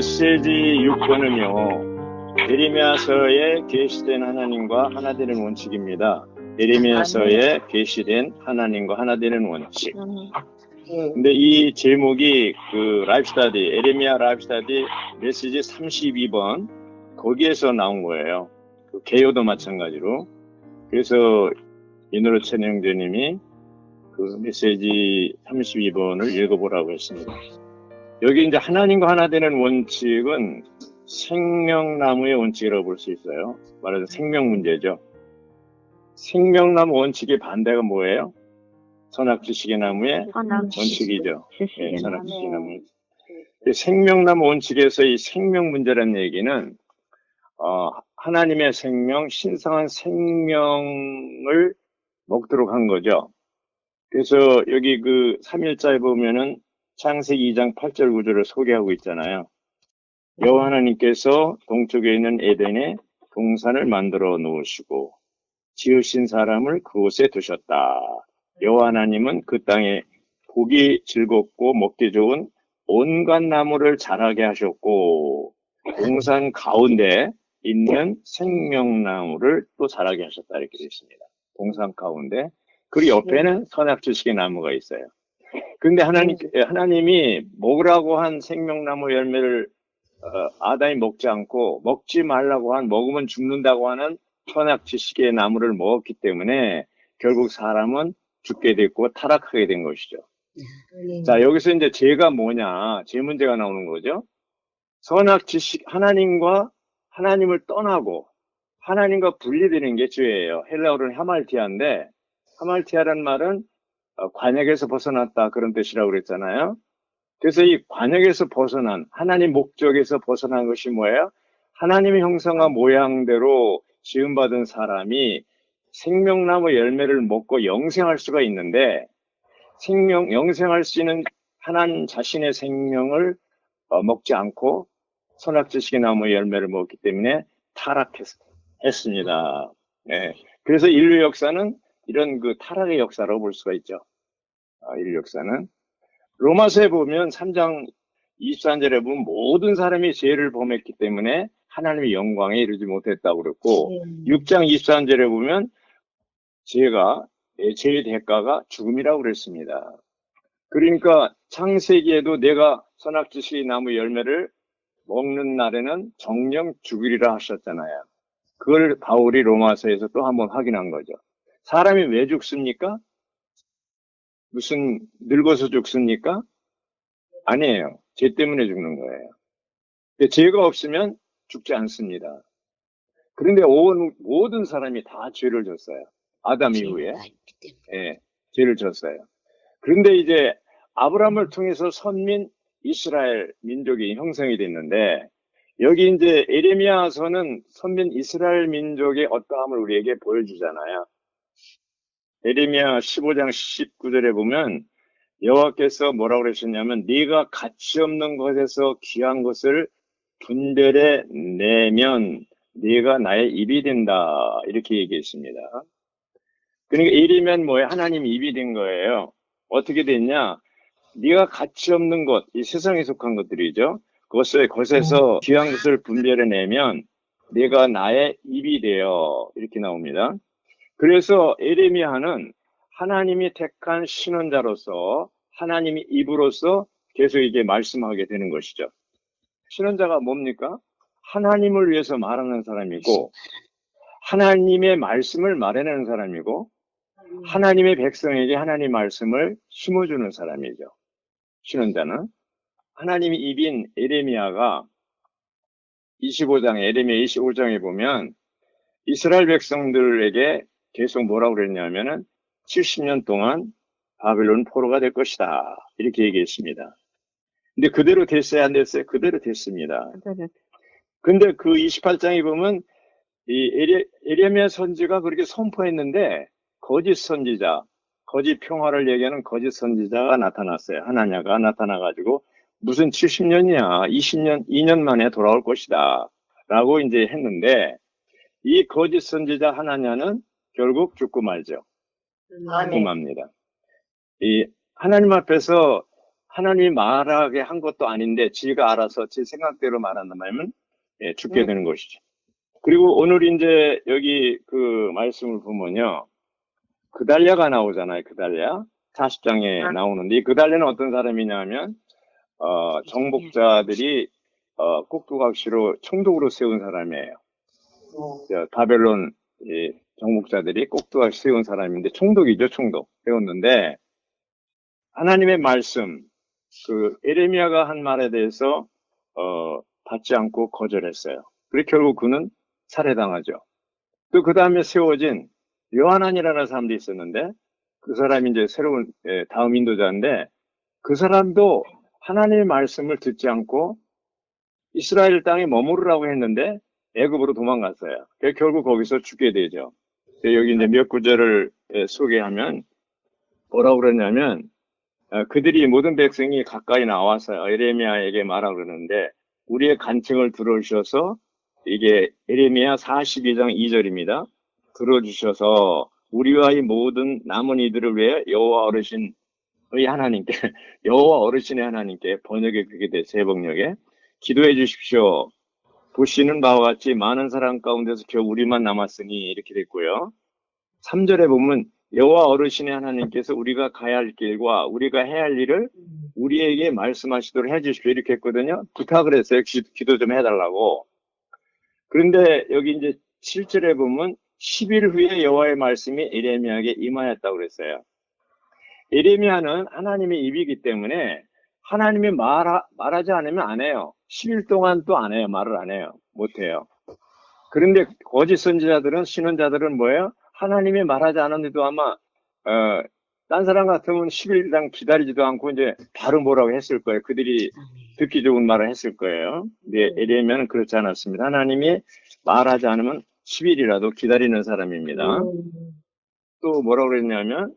메시지 6번은요, 예레미야서에 계시된 하나님과 하나 되는 원칙입니다. 예레미야서에 계시된 하나님과 하나 되는 원칙. 근데 이 제목이 그 라이프 스타디, 예레미야 라이프 스타디 메시지 32번, 거기에서 나온 거예요. 그 개요도 마찬가지로. 그래서 이노로 천영재님이 그 메시지 32번을 읽어보라고 했습니다. 여기 이제 하나님과 하나 되는 원칙은 생명나무의 원칙이라고 볼 수 있어요. 말하자면 생명 문제죠. 생명나무 원칙의 반대가 뭐예요? 선악지식의 나무의 원칙이죠. 네, 선악지식의 나무. 생명나무 원칙에서 이 생명 문제라는 얘기는 하나님의 생명, 신성한 생명을 먹도록 한 거죠. 그래서 여기 그 3일자에 보면은 창세기 2장 8절 9절을 소개하고 있잖아요. 여호와 하나님께서 동쪽에 있는 에덴에 동산을 만들어 놓으시고 지으신 사람을 그곳에 두셨다. 여호와 하나님은 그 땅에 보기 즐겁고 먹기 좋은 온갖 나무를 자라게 하셨고 동산 가운데 있는 생명나무를 또 자라게 하셨다. 이렇게 되어 있습니다. 동산 가운데. 그 옆에는 선악지식의 나무가 있어요. 근데 하나님이 먹으라고 한 생명나무 열매를 아담이 먹지 않고 먹지 말라고 한 먹으면 죽는다고 하는 선악지식의 나무를 먹었기 때문에 결국 사람은 죽게 됐고 타락하게 된 것이죠. 자, 여기서 이제 죄가 뭐냐? 죄 문제가 나오는 거죠. 선악지식, 하나님을 떠나고 하나님과 분리되는 게 죄예요. 헬라어로는 하말티아인데 하말티아라는 말은 관역에서 벗어났다 그런 뜻이라고 그랬잖아요. 그래서 이 관역에서 벗어난 하나님 목적에서 벗어난 것이 뭐예요? 하나님의 형상과 모양대로 지음받은 사람이 생명나무 열매를 먹고 영생할 수가 있는데 영생할 수 있는 하나님 자신의 생명을 먹지 않고 선악지식의 나무 열매를 먹기 때문에 타락했습니다. 네. 그래서 인류 역사는 이런 그 타락의 역사라고 볼 수가 있죠. 인류 역사는. 로마서에 보면 3장 23절에 보면 모든 사람이 죄를 범했기 때문에 하나님의 영광에 이르지 못했다고 그랬고 6장 23절에 보면 죄의 대가가 죽음이라고 그랬습니다. 그러니까 창세기에도 내가 선악지식의 나무 열매를 먹는 날에는 정령 죽으리라 하셨잖아요. 그걸 바울이 로마서에서 또 한번 확인한 거죠. 사람이 왜 죽습니까? 무슨 늙어서 죽습니까? 아니에요. 죄 때문에 죽는 거예요. 죄가 없으면 죽지 않습니다. 그런데 모든 사람이 다 죄를 졌어요. 아담 이후에. 예, 죄를 졌어요. 그런데 이제 아브라함을 통해서 선민 이스라엘 민족이 형성이 됐는데 여기 이제 예레미야서는 선민 이스라엘 민족의 어떠함을 우리에게 보여주잖아요. 예레미야 15장 19절에 보면 여호와께서 뭐라고 그러셨냐면 네가 가치 없는 것에서 귀한 것을 분별해 내면 네가 나의 입이 된다. 이렇게 얘기했습니다. 그러니까 일이면 뭐예요? 하나님 입이 된 거예요. 어떻게 됐냐? 네가 가치 없는 것, 이 세상에 속한 것들이죠. 그것에서 귀한 것을 분별해 내면 네가 나의 입이 되어 이렇게 나옵니다. 그래서 예레미야는 하나님이 택한 신원자로서 하나님이 입으로서 계속 이게 말씀하게 되는 것이죠. 신원자가 뭡니까? 하나님을 위해서 말하는 사람이고 하나님의 말씀을 말해내는 사람이고 하나님의 백성에게 하나님의 말씀을 심어주는 사람이죠. 신원자는 하나님의 입인 예레미야가 25장, 예레미야 25장에 보면 이스라엘 백성들에게 계속 뭐라고 그랬냐면은 70년 동안 바벨론 포로가 될 것이다. 이렇게 얘기했습니다. 근데 그대로 됐어야 안 됐어요? 그대로 됐습니다. 근데 그 28장에 보면 이 예레미야 선지가 그렇게 선포했는데 거짓 선지자, 거짓 평화를 얘기하는 거짓 선지자가 나타났어요. 하나냐가 나타나가지고 무슨 70년이야, 20년, 2년 만에 돌아올 것이다. 라고 이제 했는데 이 거짓 선지자 하나냐는 결국 죽고 말죠. 죽고 맙니다. 이 하나님 앞에서 하나님이 말하게 한 것도 아닌데 지가 알아서 제 생각대로 말한다면 죽게 되는 것이죠. 그리고 오늘 이제 여기 그 말씀을 보면요. 그달랴가 나오잖아요. 그달랴. 40장에 나오는데 이 그달랴는 어떤 사람이냐면 정복자들이 꼭두각시로 총독으로 세운 사람이에요. 바벨론 정복자들이 꼭두각시 세운 사람인데 총독이죠. 총독 세웠는데 하나님의 말씀 그 에레미야가 한 말에 대해서 받지 않고 거절했어요. 그래서 결국 그는 살해당하죠. 또 그 다음에 세워진 요하난이라는 사람도 있었는데 그 사람이 이제 새로운 다음 인도자인데 그 사람도 하나님의 말씀을 듣지 않고 이스라엘 땅에 머무르라고 했는데 애굽으로 도망갔어요. 결국 거기서 죽게 되죠. 여기 이제 몇 구절을 소개하면 뭐라고 그러냐면 그들이 모든 백성이 가까이 나와서 에레미야에게 말하고 그러는데 우리의 간청을 들어주셔서 이게 에레미야 42장 2절입니다. 들어주셔서 우리와 이 모든 남은 이들을 위해 여호와 어르신의 하나님께 여호와 어르신의 하나님께 번역에 그게 돼 새번역에 기도해 주십시오. 보시는 바와 같이 많은 사람 가운데서 겨우 우리만 남았으니 이렇게 됐고요. 3절에 보면 여호와 어르신의 하나님께서 우리가 가야 할 길과 우리가 해야 할 일을 우리에게 말씀하시도록 해주십시오. 이렇게 했거든요. 부탁을 했어요. 기도 좀 해달라고. 그런데 여기 이제 7절에 보면 10일 후에 여호와의 말씀이 에레미야에게 임하였다고 그랬어요. 에레미야는 하나님의 입이기 때문에 하나님이 말하지 않으면 안 해요. 10일 동안 또 안 해요. 말을 안 해요. 못 해요. 그런데 거짓 선지자들은 신원자들은 뭐예요? 하나님이 말하지 않았는데도 아마 딴 사람 같으면 10일당 기다리지도 않고 이제 바로 뭐라고 했을 거예요. 그들이 듣기 좋은 말을 했을 거예요. 근데 에레미야는 그렇지 않았습니다. 하나님이 말하지 않으면 10일이라도 기다리는 사람입니다. 또 뭐라고 그랬냐면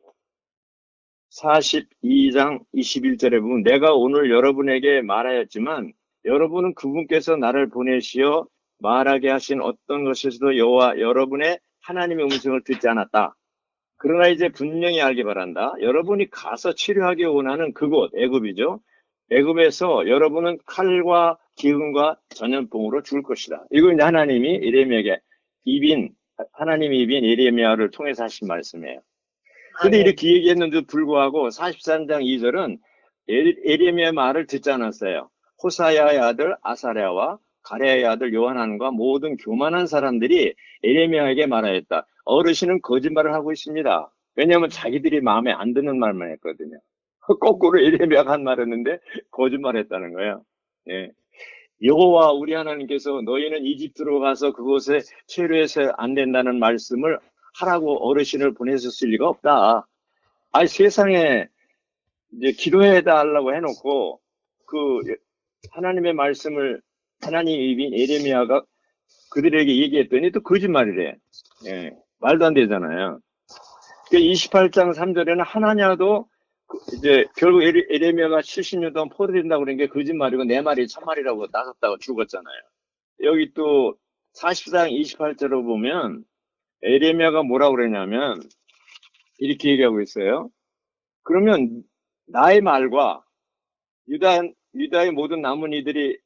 42장 21절에 보면 내가 오늘 여러분에게 말하였지만 여러분은 그분께서 나를 보내시어 말하게 하신 어떤 것에서도 여호와 여러분의 하나님의 음성을 듣지 않았다. 그러나 이제 분명히 알기 바란다. 여러분이 가서 치료하기 원하는 그곳 애굽이죠. 애굽에서 여러분은 칼과 기근과 전염병으로 죽을 것이다. 이거 이제 하나님이 에레미야에게 하나님이 입인 에레미야를 통해서 하신 말씀이에요. 근데 이렇게 얘기했는데도 불구하고 43장 2절은 에레미야의 말을 듣지 않았어요. 호사야의 아들 아사랴와 가랴의 아들 요하난과 모든 교만한 사람들이 에레미야에게 말하였다. 어르신은 거짓말을 하고 있습니다. 왜냐하면 자기들이 마음에 안 드는 말만 했거든요. 거꾸로 에레미야가 한 말했는데 거짓말했다는 거예요. 예. 여호와 우리 하나님께서 너희는 이집트로 가서 그곳에 체류해서 안 된다는 말씀을 하라고 어르신을 보내셨을 리가 없다. 아니 세상에 이제 기도해달라고 해놓고 그 하나님의 말씀을 하나님의 입인 에레미야가 그들에게 얘기했더니 또 거짓말이래. 예, 말도 안 되잖아요. 28장 3절에는 하나냐도 이제 결국 에레미야가 70년 동안 포로된다고 그런 게 거짓말이고 내 말이 참말이라고 나섰다고 죽었잖아요. 여기 또 44장 28절로 보면 에레미야가 뭐라고 그러냐면 이렇게 얘기하고 있어요. 그러면 나의 말과 유다의 모든 남은 이들이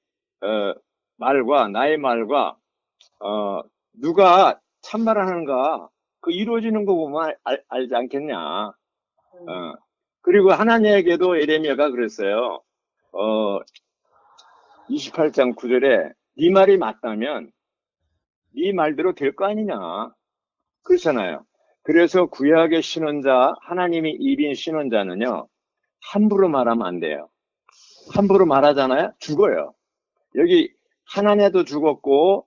말과 나의 말과 누가 참말을 하는가 그 이루어지는 거 보면 알지 않겠냐. 그리고 하나님에게도 에레미야가 그랬어요. 28장 9절에 네 말이 맞다면 네 말대로 될 거 아니냐. 그렇잖아요. 그래서 구약의 신원자, 하나님이 입인 신원자는요, 함부로 말하면 안 돼요. 함부로 말하잖아요? 죽어요. 여기 하나냐도 죽었고,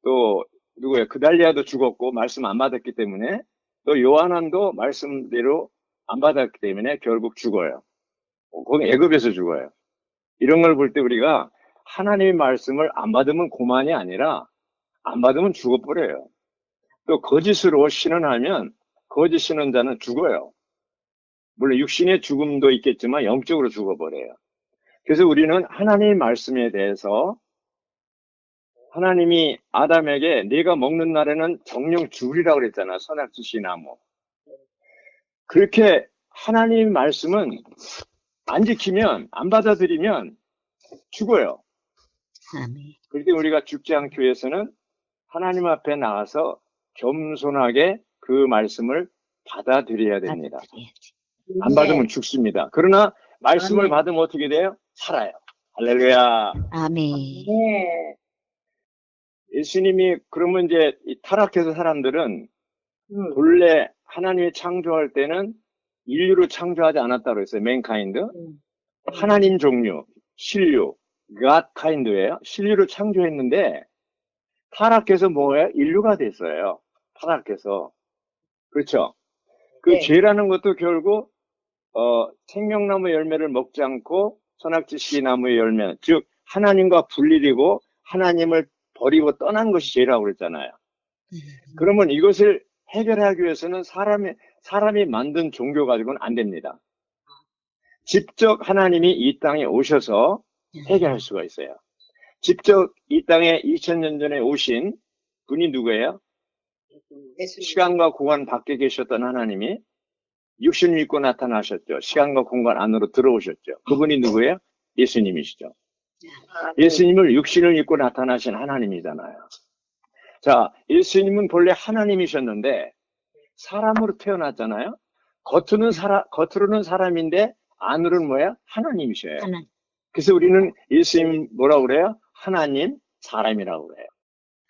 또, 누구예요? 그달리아도 죽었고, 말씀 안 받았기 때문에, 또 요한안도 말씀대로 안 받았기 때문에 결국 죽어요. 거기 애굽에서 죽어요. 이런 걸 볼 때 우리가 하나님의 말씀을 안 받으면 고만이 아니라, 안 받으면 죽어버려요. 또 거짓으로 신원하면 거짓 신원자는 죽어요. 물론 육신의 죽음도 있겠지만 영적으로 죽어버려요. 그래서 우리는 하나님의 말씀에 대해서 하나님이 아담에게 네가 먹는 날에는 정령 죽으리라고 그랬잖아. 선악지시 나무. 그렇게 하나님의 말씀은 안 지키면, 안 받아들이면 죽어요. 아멘. 그럴 때 우리가 죽지 않기 위해서는 하나님 앞에 나가서 겸손하게 그 말씀을 받아들여야 됩니다. 받아들여야지. 안 받으면 죽습니다. 그러나 말씀을 아멘. 받으면 어떻게 돼요? 살아요. 할렐루야. 아멘. 네. 예수님이 그러면 이제 이 타락해서 사람들은 본래 하나님이 창조할 때는 인류를 창조하지 않았다고 했어요. 맨카인드. 하나님 종류, 신류, God kind예요. 신류를 창조했는데 타락해서 뭐예요? 인류가 됐어요. 타락해서. 그렇죠? 그 네. 죄라는 것도 결국 생명나무 열매를 먹지 않고 선악지식의 나무의 열매, 즉 하나님과 분리되고 하나님을 버리고 떠난 것이 죄라고 그랬잖아요. 그러면 이것을 해결하기 위해서는 사람이 만든 종교 가지고는 안 됩니다. 직접 하나님이 이 땅에 오셔서 해결할 수가 있어요. 직접 이 땅에 2000년 전에 오신 분이 누구예요? 시간과 공간 밖에 계셨던 하나님이 육신을 입고 나타나셨죠. 시간과 공간 안으로 들어오셨죠. 그분이 누구예요? 예수님이시죠. 예수님을 육신을 입고 나타나신 하나님이잖아요. 자, 예수님은 본래 하나님이셨는데 사람으로 태어났잖아요. 겉으로는 사람인데 안으로는 뭐예요? 하나님이셔요. 하나님. 그래서 우리는 예수님 뭐라고 그래요? 하나님, 사람이라고 그래요.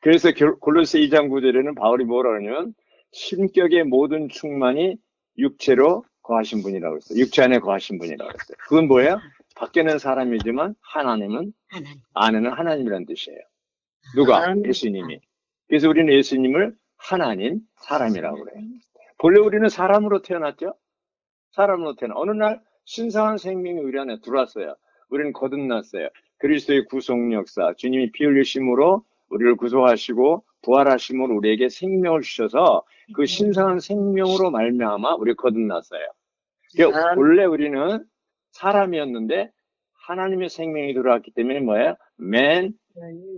그래서 골로새 2장 9절에는 바울이 뭐라고 하냐면 신격의 모든 충만이 육체로 거하신 분이라고 했어요. 육체 안에 거하신 분이라고 했어요. 그건 뭐예요? 밖에는 사람이지만 하나님은 하나님. 안에는 하나님이라는 뜻이에요. 누가? 예수님이. 그래서 우리는 예수님을 하나님, 사람이라고 그래요. 본래 우리는 사람으로 태어났죠? 사람으로 태어나. 어느 날 신성한 생명이 우리 안에 들어왔어요. 우리는 거듭났어요. 그리스도의 구속 역사, 주님이 피 흘리심으로 우리를 구속하시고 부활하심으로 우리에게 생명을 주셔서 그 신성한 생명으로 말미암아 우리 거듭났어요. 그러니까 본래 우리는 사람이었는데 하나님의 생명이 들어왔기 때문에 뭐예요? 맨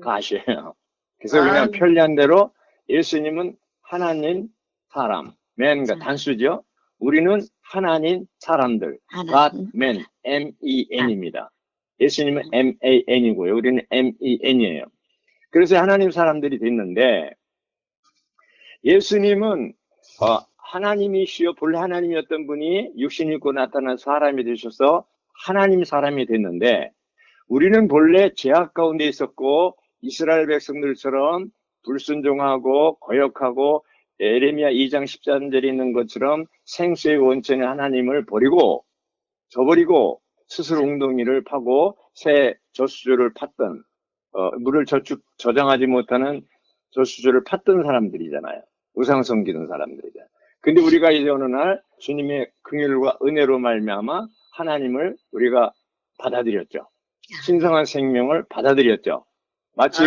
가시예요. 그래서 그냥 편리한 대로 예수님은 하나님, 사람, 맨가 단수죠. 우리는 하나님, 사람들, God, man, M-E-N입니다. 예수님은 M-A-N이고요. 우리는 M-E-N이에요. 그래서 하나님 사람들이 됐는데 예수님은 하나님이시여 본래 하나님이었던 분이 육신 입고 나타난 사람이 되셔서 하나님 사람이 됐는데 우리는 본래 죄악 가운데 있었고 이스라엘 백성들처럼 불순종하고 거역하고 에레미야 2장 13절에 있는 것처럼 생수의 원천의 하나님을 저버리고 스스로 웅덩이를 파고 새 저수조를 팠던 물을 저장하지 못하는 저수조를 팠던 사람들이잖아요. 우상 섬기는 사람들이잖아요. 근데 우리가 이제 어느 날 주님의 긍휼과 은혜로 말미암아 하나님을 우리가 받아들였죠. 신성한 생명을 받아들였죠. 마치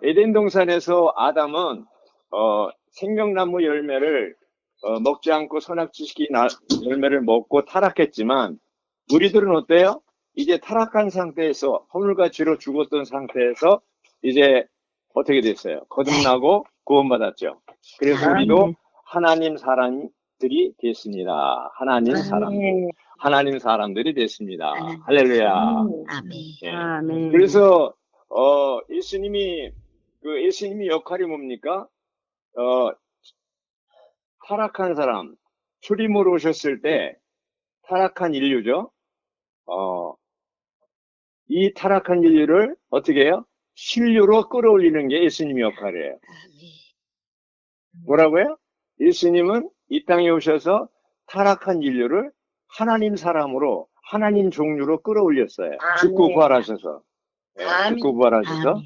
에덴 동산에서 아담은 생명나무 열매를 먹지 않고 선악지식의 열매를 먹고 타락했지만 우리들은 어때요? 이제 타락한 상태에서 허물과 죄로 죽었던 상태에서 이제 어떻게 됐어요? 거듭나고 구원받았죠. 그래서 우리도 하나님 사람들이 됐습니다. 하나님 사람들이 됐습니다. 할렐루야. 아멘. 예. 아멘. 그래서 예수님이 역할이 뭡니까? 타락한 사람, 주림으로 오셨을 때 타락한 인류죠. 이 타락한 인류를 어떻게 해요? 신류로 끌어올리는 게 예수님의 역할이에요. 뭐라고요? 예수님은 이 땅에 오셔서 타락한 인류를 하나님 사람으로, 하나님 종류로 끌어올렸어요. 죽고 부활하셔서. 죽고 부활하셔서.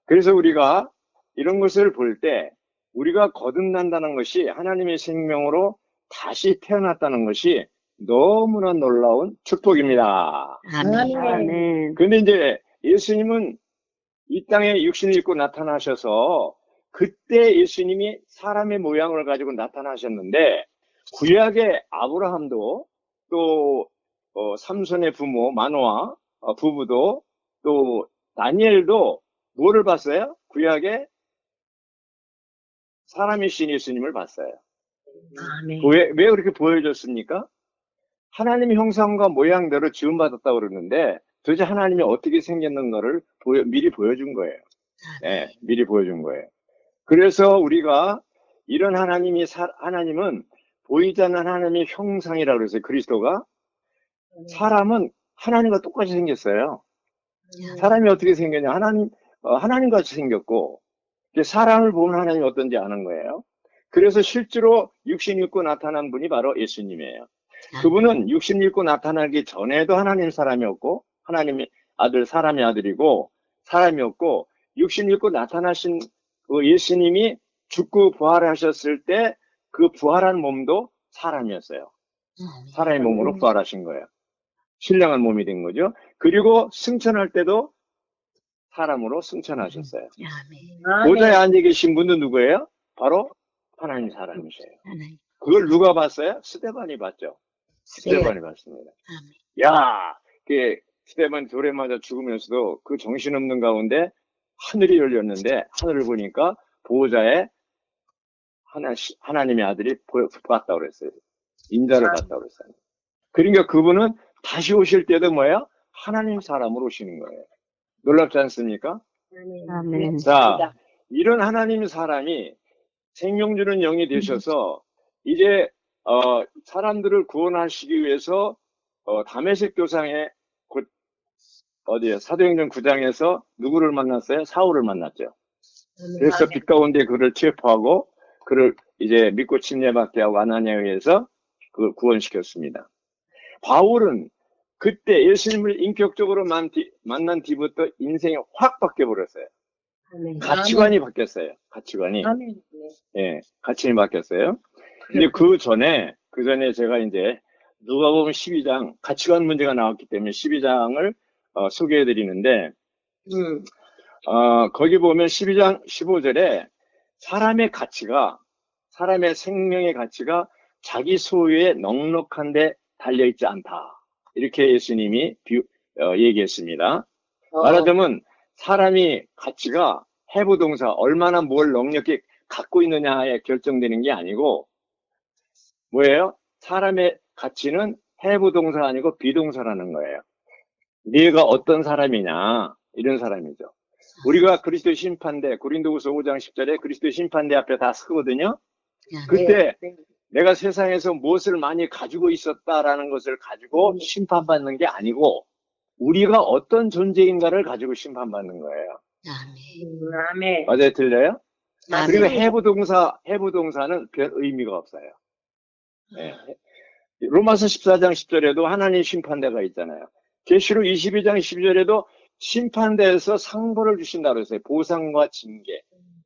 그래서 우리가 이런 것을 볼 때 우리가 거듭난다는 것이 하나님의 생명으로 다시 태어났다는 것이 너무나 놀라운 축복입니다. 아멘. 그런데 이제 예수님은 이 땅에 육신을 입고 나타나셔서 그때 예수님이 사람의 모양을 가지고 나타나셨는데 구약의 아브라함도 또 삼손의 부모 마노아 부부도 또 다니엘도 뭐를 봤어요? 구약에 사람이신 예수님을 봤어요. 아멘. 왜 그렇게 보여줬습니까? 하나님의 형상과 모양대로 지음받았다고 그러는데 도대체 하나님이 어떻게 생겼는가를 미리 보여준 거예요. 네, 미리 보여준 거예요. 그래서 우리가 이런 하나님은 보이지 않는 하나님의 형상이라고 그랬어요. 그리스도가. 사람은 하나님과 똑같이 생겼어요. 사람이 어떻게 생겼냐? 하나님 같이 생겼고, 사람을 보면 하나님이 어떤지 아는 거예요. 그래서 실제로 육신 입고 나타난 분이 바로 예수님이에요. 그분은 육신 입고 나타나기 전에도 하나님 사람이었고, 하나님의 아들, 사람의 아들이고, 사람이었고, 육신 입고 나타나신 그 예수님이 죽고 부활하셨을 때 그 부활한 몸도 사람이었어요. 사람의 몸으로 부활하신 거예요. 신령한 몸이 된 거죠. 그리고 승천할 때도 사람으로 승천하셨어요. 보좌에 앉아 계신 분도 누구예요? 바로 하나님 사람이세요. 그걸 누가 봤어요? 스데반이 봤죠. 스데반이 봤습니다. 야, 스데반이 돌에 맞아 죽으면서도 그 정신없는 가운데 하늘이 열렸는데 하늘을 보니까 보호자에 하나님의 아들이 봤다고 그랬어요. 인자를 봤다고 그랬어요. 그러니까 그분은 다시 오실 때도 뭐예요? 하나님 사람으로 오시는 거예요. 놀랍지 않습니까? 아멘. 자, 이런 하나님 사람이 생명 주는 영이 되셔서 이제 사람들을 구원하시기 위해서 다메섹 교상에 곧 어디에 사도행전 9장에서 누구를 만났어요? 사울을 만났죠. 그래서 빛 가운데 그를 체포하고 그를 이제 믿고 침례받게 하고 아나니아에 의해서 그걸 구원시켰습니다. 바울은 그때 예수님을 인격적으로 만난 뒤부터 인생이 확 바뀌어버렸어요. 가치관이 바뀌었어요. 가치관이. 예, 가치관이 바뀌었어요. 근데 그 전에 제가 이제 누가복음 12장 가치관 문제가 나왔기 때문에 12장을 소개해 드리는데, 거기 보면 12장 15절에 사람의 생명의 가치가 자기 소유의 넉넉한데 달려있지 않다. 이렇게 예수님이 얘기했습니다. 말하자면 사람이 가치가 해부동사, 얼마나 뭘 넉넉히 갖고 있느냐에 결정되는 게 아니고 뭐예요? 사람의 가치는 해부동사가 아니고 비동사라는 거예요. 네가 어떤 사람이냐, 이런 사람이죠. 우리가 그리스도의 심판대, 고린도후서 5장 10절에 그리스도의 심판대 앞에 다 서거든요. 그때 내가 세상에서 무엇을 많이 가지고 있었다라는 것을 가지고 심판받는 게 아니고 우리가 어떤 존재인가를 가지고 심판받는 거예요. 아멘. 맞아요? 들려요? 그리고 아멘. 해부동사는 별 의미가 없어요. 네. 로마서 14장 10절에도 하나님 심판대가 있잖아요. 계시록 22장 12절에도 심판대에서 상벌을 주신다고 했어요. 보상과 징계.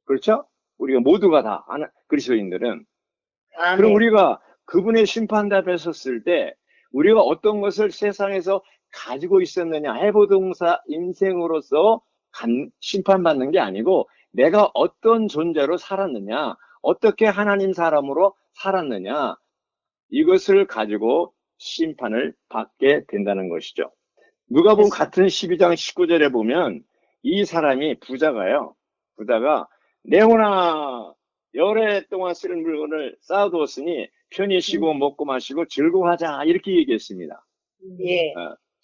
그렇죠? 우리가 모두가 다 그리스도인들은. 그럼 우리가 그분의 심판대 앞에 섰을 때 우리가 어떤 것을 세상에서 가지고 있었느냐, 해부동사 인생으로서 심판받는 게 아니고 내가 어떤 존재로 살았느냐, 어떻게 하나님 사람으로 살았느냐, 이것을 가지고 심판을 받게 된다는 것이죠. 누가복음 같은 12장 19절에 보면 이 사람이 부자가 내오나 여러 해 동안 쓸 물건을 쌓아두었으니 편히 쉬고 먹고 마시고 즐거워하자, 이렇게 얘기했습니다. 예.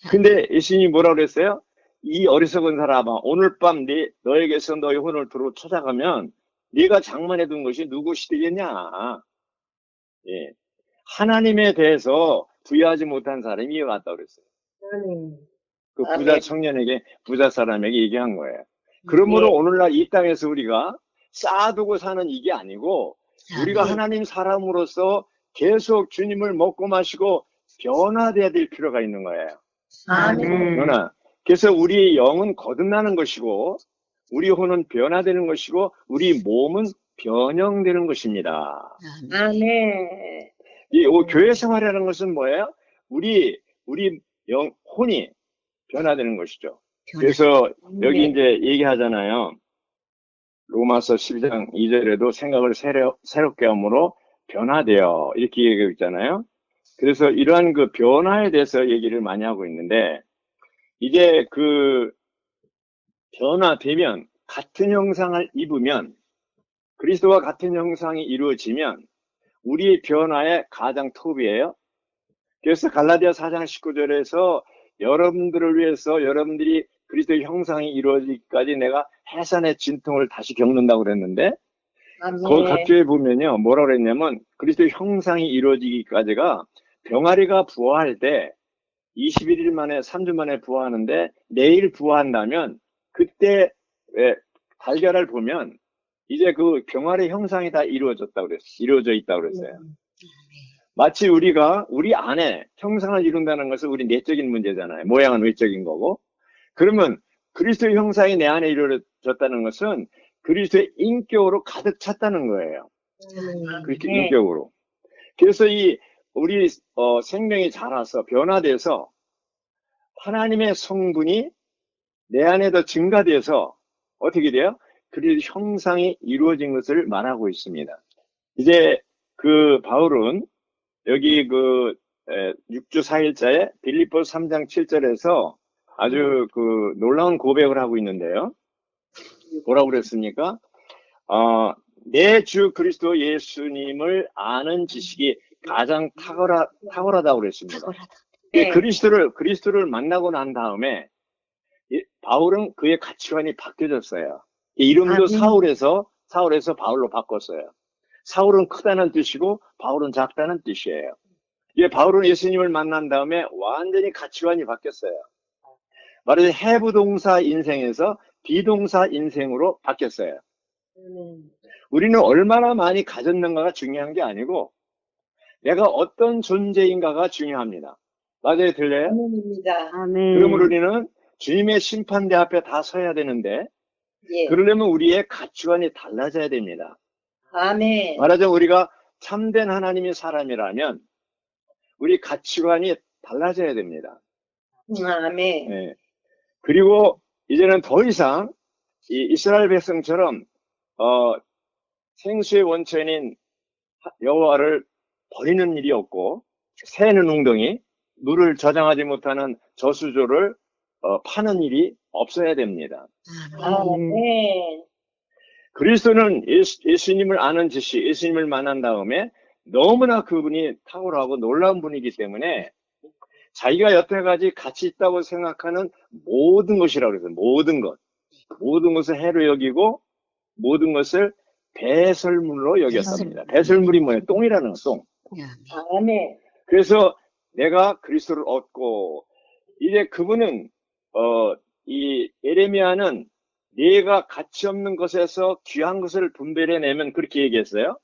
근데 예수님이 뭐라고 그랬어요? 이 어리석은 사람아, 오늘 밤 너에게서 너의 혼을 두루 찾아가면 네가 장만해둔 것이 누구시 되겠냐. 예. 하나님에 대해서 부여하지 못한 사람이 이어갔다고 그랬어요. 그 부자 청년에게, 부자 사람에게 얘기한 거예요. 그러므로 오늘날 이 땅에서 우리가 쌓아두고 사는 이게 아니고 우리가 하나님 사람으로서 계속 주님을 먹고 마시고 변화돼야 될 필요가 있는 거예요. 변화. 그래서 우리의 영은 거듭나는 것이고 우리 혼은 변화되는 것이고 우리 몸은 변형되는 것입니다. 아멘. 이 교회 생활이라는 것은 뭐예요? 우리 혼이 변화되는 것이죠. 그래서 여기 이제 얘기하잖아요. 로마서 12장 2절에도 생각을 새롭게 함으로 변화되어, 이렇게 얘기하고 있잖아요. 그래서 이러한 그 변화에 대해서 얘기를 많이 하고 있는데, 이제 그 변화되면, 같은 형상을 입으면, 그리스도와 같은 형상이 이루어지면 우리의 변화의 가장 톱이에요. 그래서 갈라디아 4장 19절에서 여러분들을 위해서 여러분들이 그리스도의 형상이 이루어지기까지 내가 해산의 진통을 다시 겪는다고 그랬는데 그 각주에 보면요. 뭐라 그랬냐면 그리스도의 형상이 이루어지기까지가 병아리가 부화할 때 21일 만에 3주 만에 부화하는데 내일 부화한다면 그때 달걀을 보면 이제 그 병아리 형상이 다 이루어졌다고 그랬어요. 이루어져 있다고 그랬어요. 마치 우리가 우리 안에 형상을 이룬다는 것은 우리 내적인 문제잖아요. 모양은 외적인 거고. 그러면 그리스도의 형상이 내 안에 이루어졌다는 것은 그리스도의 인격으로 가득 찼다는 거예요. 그렇게 인격으로. 그래서 우리 생명이 자라서 변화돼서 하나님의 성분이 내 안에 더 증가돼서 어떻게 돼요? 그리스도 형상이 이루어진 것을 말하고 있습니다. 이제 그 바울은 여기 6주 4일자에 빌립보서 3장 7절에서 아주 그 놀라운 고백을 하고 있는데요. 뭐라고 그랬습니까? 내 주 그리스도 예수님을 아는 지식이 가장 탁월하다고 그랬습니다. 그리스도를 만나고 난 다음에 바울은 그의 가치관이 바뀌어졌어요. 이름도 사울에서 바울로 바꿨어요. 사울은 크다는 뜻이고 바울은 작다는 뜻이에요. 바울은 예수님을 만난 다음에 완전히 가치관이 바뀌었어요. 말하자면 해부동사 인생에서 비동사 인생으로 바뀌었어요. 우리는 얼마나 많이 가졌는가가 중요한 게 아니고 내가 어떤 존재인가가 중요합니다. 맞아요? 들려요? 그러므로 우리는 주님의 심판대 앞에 다 서야 되는데 그러려면 우리의 가치관이 달라져야 됩니다. 말하자면 우리가 참된 하나님의 사람이라면 우리 가치관이 달라져야 됩니다. 네. 그리고 이제는 더 이상 이스라엘 백성처럼 생수의 원천인 여호와를 버리는 일이 없고 새는 웅덩이, 물을 저장하지 못하는 저수조를 파는 일이 없어야 됩니다. 그리스도는 예수님을 아는 지식, 예수님을 만난 다음에 너무나 그분이 탁월하고 놀라운 분이기 때문에 자기가 여태까지 가치 있다고 생각하는 모든 것이라고 그랬어요. 모든 것을 해로 여기고 모든 것을 배설물로 여겼습니다. 배설물이 뭐예요? 똥이라는 거, 똥. 그래서 내가 그리스도를 얻고 이제 그분은 이 예레미야는 네가 가치 없는 것에서 귀한 것을 분별해내면 그렇게 얘기했어요.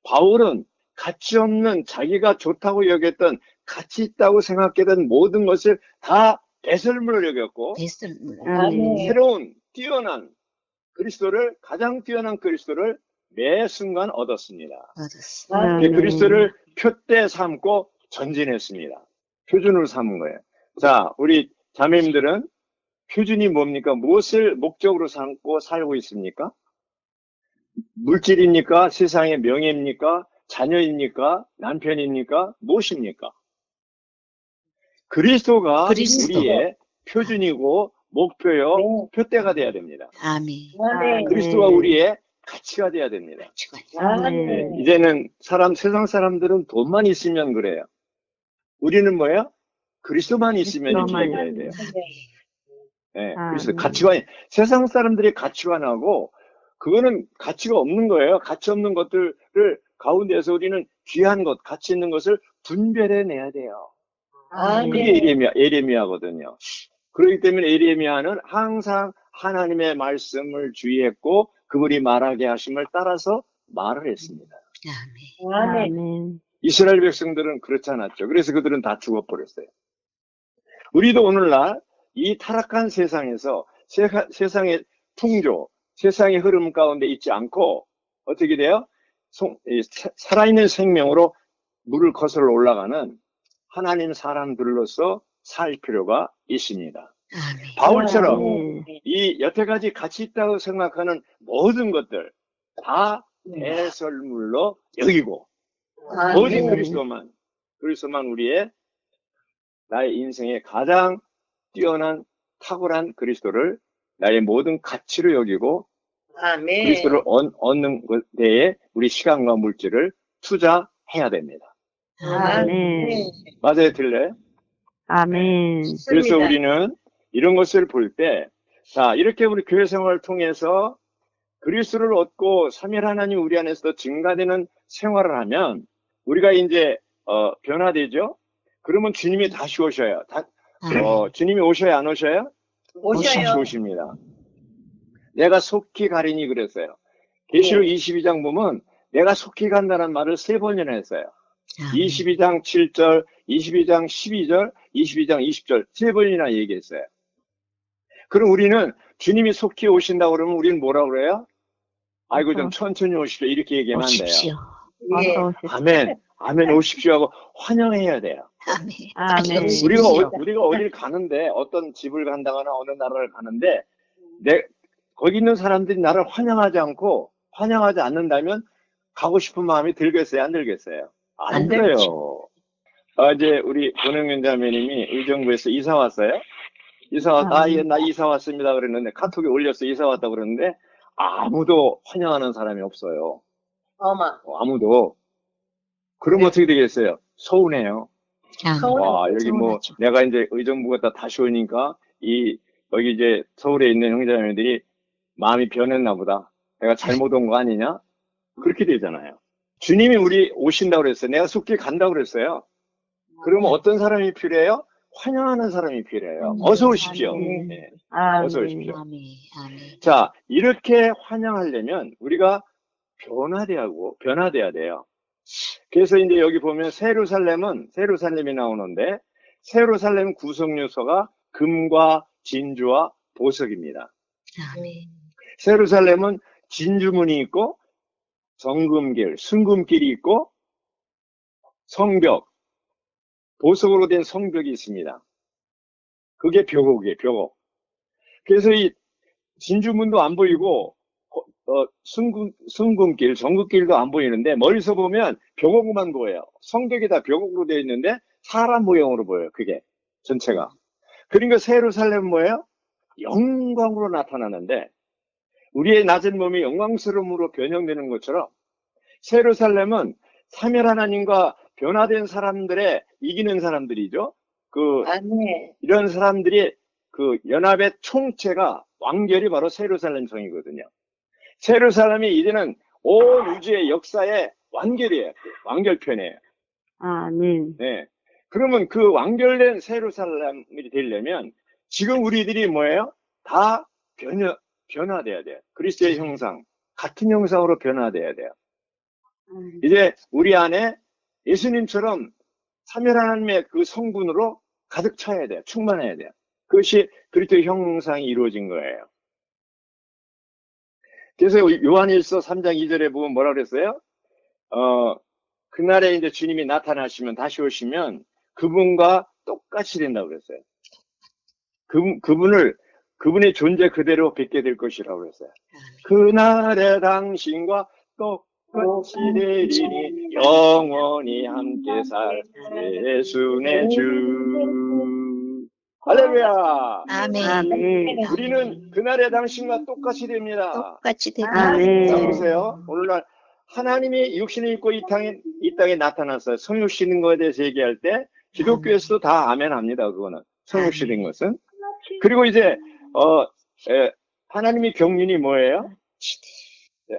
바울은 가치 없는 자기가 좋다고 여겼던 가치 있다고 생각했던 모든 것을 다 배설물로 여겼고 새로운 뛰어난 그리스도를 가장 뛰어난 그리스도를 매 순간 얻었습니다. 그리스도를 표대 삼고 전진했습니다. 표준으로 삼은 거예요. 자, 우리 자매님들은 표준이 뭡니까? 무엇을 목적으로 삼고 살고 있습니까? 물질입니까? 세상의 명예입니까? 자녀입니까? 남편입니까? 무엇입니까? 그리스도가 우리의 표준이고 목표요, 표대가 돼야 됩니다. 그리스도가 우리의 가치가 돼야 됩니다. 네, 이제는 세상 사람들은 돈만 있으면 그래요. 우리는 뭐예요? 그리스도만 있으면 이렇게 해야 돼요. 네, 그래서 가치관이, 세상 사람들의 가치관하고 그거는 가치가 없는 거예요. 가치 없는 것들을 가운데서 우리는 귀한 것, 가치 있는 것을 분별해내야 돼요. 그게 예레미야거든요. 그렇기 때문에 예레미야는 항상 하나님의 말씀을 주의했고 그분이 말하게 하심을 따라서 말을 했습니다. 이스라엘 백성들은 그렇지 않았죠. 그래서 그들은 다 죽어버렸어요. 우리도 오늘날 이 타락한 세상에서 세상의 풍조, 세상의 흐름 가운데 있지 않고 어떻게 돼요? 살아있는 생명으로 물을 거슬러 올라가는 하나님 사람들로서 살 필요가 있습니다. 바울처럼 이 여태까지 가치 있다고 생각하는 모든 것들 다 배설물로 여기고 오직 그리스도만 우리의 나의 인생의 가장 뛰어난 탁월한 그리스도를 나의 모든 가치로 여기고 그리스도를 얻는 데에 우리 시간과 물질을 투자해야 됩니다. 아멘. 맞아요, 틀려요? 아멘. 그래서 우리는 이런 것을 볼 때, 자, 이렇게 우리 교회 생활을 통해서 그리스도를 얻고 삼위 하나님 우리 안에서 증가되는 생활을 하면 우리가 이제 변화되죠. 그러면 주님이 다시 오셔요. 주님이 오셔야 안 오셔요? 다시 오셔요. 오십니다. 내가 속히 가리니 그랬어요. 계시록 22장 보면 내가 속히 간다는 말을 3번이나 했어요. 22장 7절, 22장 12절, 22장 20절 3번이나 얘기했어요. 그럼 우리는 주님이 속히 오신다고 그러면 우리는 뭐라고 그래요? 아이고 좀 천천히 오십시오. 이렇게 얘기하면 안 돼요. 오십시오. 예. 어서 오십시오. 아멘. 아멘 오십시오 하고 환영해야 돼요. 아멘. 아멘. 우리가 어딜 가는데 어떤 집을 간다거나 어느 나라를 가는데 거기 있는 사람들이 나를 환영하지 않는다면 가고 싶은 마음이 들겠어요? 안 들겠어요? 안 들어요. 이제 우리 권영윤 자매님이 의정부에서 이사 왔어요. 나 이사 왔습니다 그랬는데 카톡에 올렸어. 이사 왔다 그랬는데 아무도 환영하는 사람이 없어요. 아무도. 그럼 어떻게 되겠어요? 서운해요. 와, 여기 뭐 서운하죠. 내가 이제 의정부 갔다 다시 오니까 여기 이제 서울에 있는 형제자매들이 마음이 변했나 보다. 내가 잘못 온 거 아니냐? 그렇게 되잖아요. 주님이 우리 오신다고 그랬어요. 내가 속히 간다고 그랬어요. 그러면 어떤 사람이 필요해요? 환영하는 사람이 필요해요. 어서 오십시오. 아멘. 네, 아멘. 어서 오십시오. 아멘. 아멘. 자, 이렇게 환영하려면 우리가 변화돼야 돼요. 그래서 이제 여기 보면 세루살렘이 나오는데, 세루살렘 구성 요소가 금과 진주와 보석입니다. 아멘. 세루살렘은 진주문이 있고, 정금길, 순금길이 있고, 성벽, 보석으로 된 성벽이 있습니다. 그게 벽옥이에요, 벽옥. 그래서 이 진주문도 안 보이고, 순금길, 정금길도 안 보이는데, 멀리서 보면 벽옥만 보여요. 성벽이 다 벽옥으로 되어 있는데, 사람 모형으로 보여요, 그게. 전체가. 그러니까 세루살렘은 뭐예요? 영광으로 나타나는데, 우리의 낮은 몸이 영광스러움으로 변형되는 것처럼, 세루살렘은 삼위 하나님과 변화된 사람들의 이기는 사람들이죠. 이런 사람들이 그 연합의 총체가 왕결이 바로 세루살렘 성이거든요. 세루살렘이 이제는 온 우주의 역사의 완결이에요. 완결편이에요. 아멘. 네. 그러면 그 완결된 세루살렘이 되려면 지금 우리들이 뭐예요? 다 변화돼야 돼요. 그리스도의 형상, 같은 형상으로 변화돼야 돼요. 이제 우리 안에 예수님처럼 삼위 하나님의 그 성분으로 가득 차야 돼요. 충만해야 돼요. 그것이 그리스도의 형상이 이루어진 거예요. 그래서 요한일서 3장 2절에 보면 뭐라 그랬어요? 그날에 이제 주님이 나타나시면, 다시 오시면 그분과 똑같이 된다고 그랬어요. 그분의 존재 그대로 뵙게 될 것이라고 그랬어요. 그날에 당신과 똑같이 되리니 영원히 함께 살 예수 내 주. 할렐루야. 아멘. 아멘. 우리는 그날의 당신과 똑같이 됩니다. 똑같이 되고. 아멘. 자, 보세요. 오늘날 하나님이 육신을 입고 이 땅에 나타났어요. 성육신인 것에 대해서 얘기할 때 기독교에서도 다 아멘 합니다. 그거는 성육신인 것은. 그리고 이제 하나님의 경륜이 뭐예요?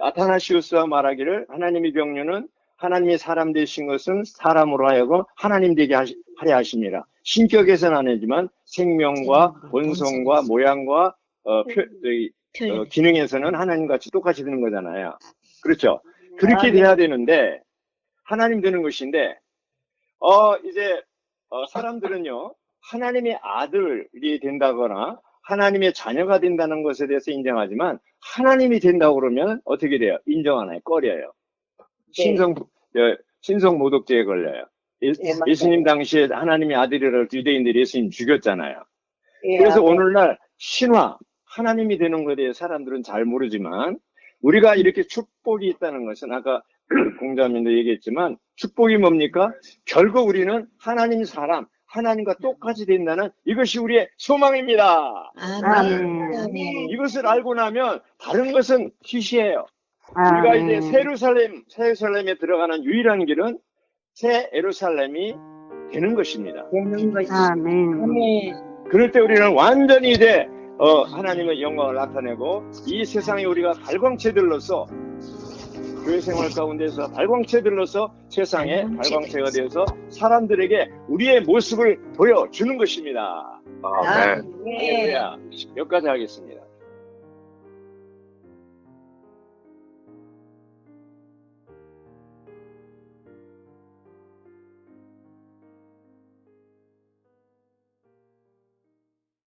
아타나시우스가 말하기를 하나님의 경륜은 하나님이 사람 되신 것은 사람으로 하여금 하나님 되게 하려 하십니다. 신격에서는 아니지만 생명과 본성과 모양과 기능에서는 하나님같이 똑같이 되는 거잖아요. 그렇죠? 그렇게 돼야 되는데 하나님 되는 것인데 이제 사람들은요 하나님의 아들이 된다거나 하나님의 자녀가 된다는 것에 대해서 인정하지만 하나님이 된다고 그러면 어떻게 돼요? 인정 안 해요. 꺼려요. 신성 모독죄에 걸려요. 예수님 당시에 하나님의 아들이라고 유대인들이 예수님 죽였잖아요. 그래서 오늘날 신화, 하나님이 되는 것에 대해 사람들은 잘 모르지만 우리가 이렇게 축복이 있다는 것은 아까 공자님도 얘기했지만 축복이 뭡니까? 결국 우리는 하나님 사람, 하나님과 똑같이 된다는 이것이 우리의 소망입니다. 아멘. 아멘. 이것을 알고 나면 다른 것은 희시해요. 우리가 이제 세루살렘에 들어가는 유일한 길은 새 예루살렘이 되는 것입니다. 되는 것이. 아멘. 아멘. 그럴 때 우리는 완전히 이제 하나님의 영광을 나타내고 이 세상에 우리가 발광체들로서 교회 생활 가운데서 발광체들로서 세상에 발광체가 되어서 사람들에게 우리의 모습을 보여주는 것입니다. 아멘. 할렐루야. 여기까지 하겠습니다.